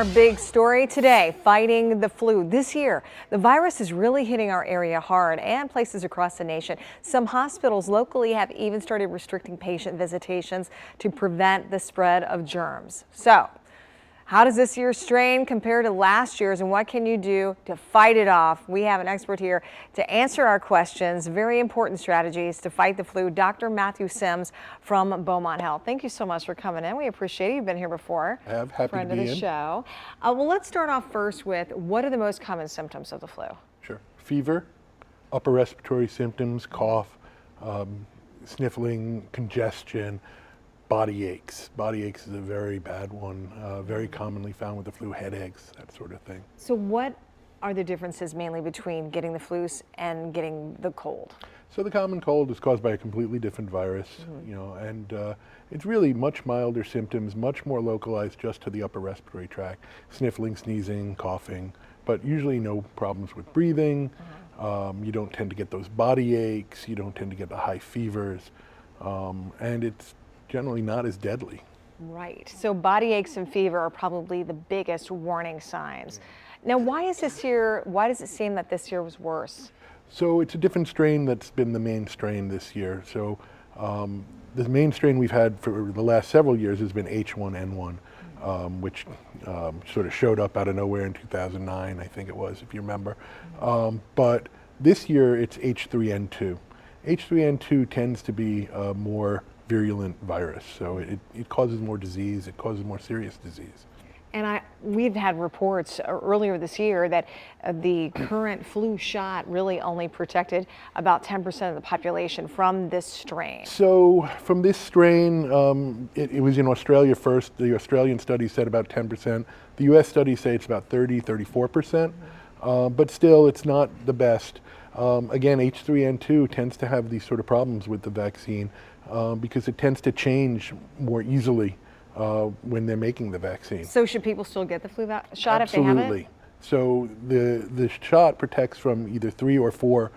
Our big story today, fighting the flu. This year, the virus is really hitting our area hard and places across the nation. Some hospitals locally have even started restricting patient visitations to prevent the spread of germs. So, how does this year's strain compare to last year's, and what can you do to fight it off? We have an expert here to answer our questions. Very important strategies to fight the flu. Dr. Matthew Sims from Beaumont Health. Thank you so much for coming in. We appreciate it. You've been here before. I have. Happy friend to be of the in. show. Well, let's start off first with what are the most common symptoms of the flu? Sure. Fever, upper respiratory symptoms, cough, sniffling, congestion, body aches. Body aches is a very bad one, very commonly found with the flu, headaches, that sort of thing. So what are the differences mainly between getting the flu and getting the cold? So the common cold is caused by a completely different virus, and it's really much milder symptoms, much more localized just to the upper respiratory tract, sniffling, sneezing, coughing, but usually no problems with breathing. You don't tend to get those body aches, you don't tend to get the high fevers, and it's generally not as deadly. Right. So body aches and fever are probably the biggest warning signs. Now, why does it seem that this year was worse? So it's a different strain that's been the main strain this year. So the main strain we've had for the last several years has been H1N1, which sort of showed up out of nowhere in 2009, I think it was, if you remember. But this year it's H3N2. H3N2 tends to be a more virulent virus, so it causes more disease, it causes more serious disease. And we've had reports earlier this year that the current flu shot really only protected about 10% of the population from this strain. So from this strain, it was in Australia first. The Australian study said about 10%. The US studies say it's about 34%, but still it's not the best. Again, H3N2 tends to have these sort of problems with the vaccine because it tends to change more easily when they're making the vaccine. So should people still get the flu shot if they have it? Absolutely. So the shot protects from either 3 or 4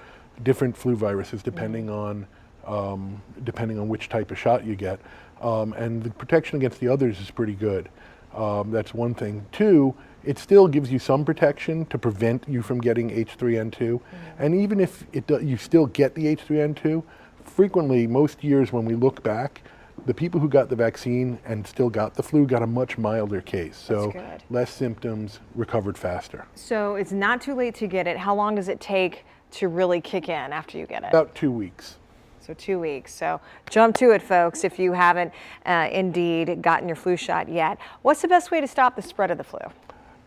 different flu viruses depending on which type of shot you get, and the protection against the others is pretty good. That's one thing. 2, it still gives you some protection to prevent you from getting H3N2, and even if you still get the H3N2, frequently, most years when we look back, the people who got the vaccine and still got the flu got a much milder case. So less symptoms, recovered faster. So it's not too late to get it. How long does it take to really kick in after you get it? About 2 weeks. So 2 weeks. So jump to it, folks, if you haven't indeed gotten your flu shot yet. What's the best way to stop the spread of the flu?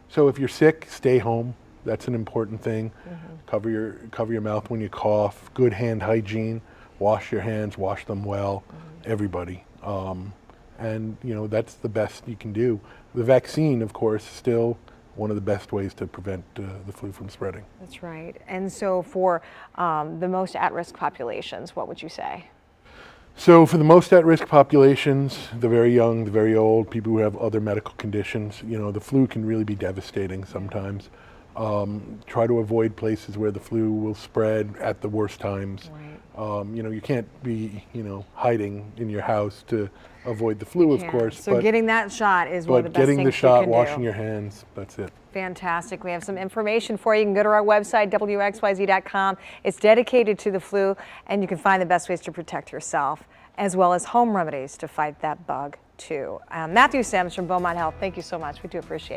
So if you're sick, stay home. That's an important thing. Cover your mouth when you cough. Good hand hygiene. Wash your hands, wash them well, everybody. And that's the best you can do. The vaccine, of course, is still one of the best ways to prevent the flu from spreading. That's right. And so for the most at-risk populations, what would you say? So for the most at-risk populations, the very young, the very old, people who have other medical conditions, the flu can really be devastating sometimes. Try to avoid places where the flu will spread at the worst times. Right. You can't be, hiding in your house to avoid the flu, of course. So getting that shot is one of the best things you can do. Getting the shot, washing your hands, that's it. Fantastic. We have some information for you. You can go to our website, WXYZ.com. It's dedicated to the flu, and you can find the best ways to protect yourself, as well as home remedies to fight that bug, too. Matthew Sims from Beaumont Health, thank you so much. We do appreciate it.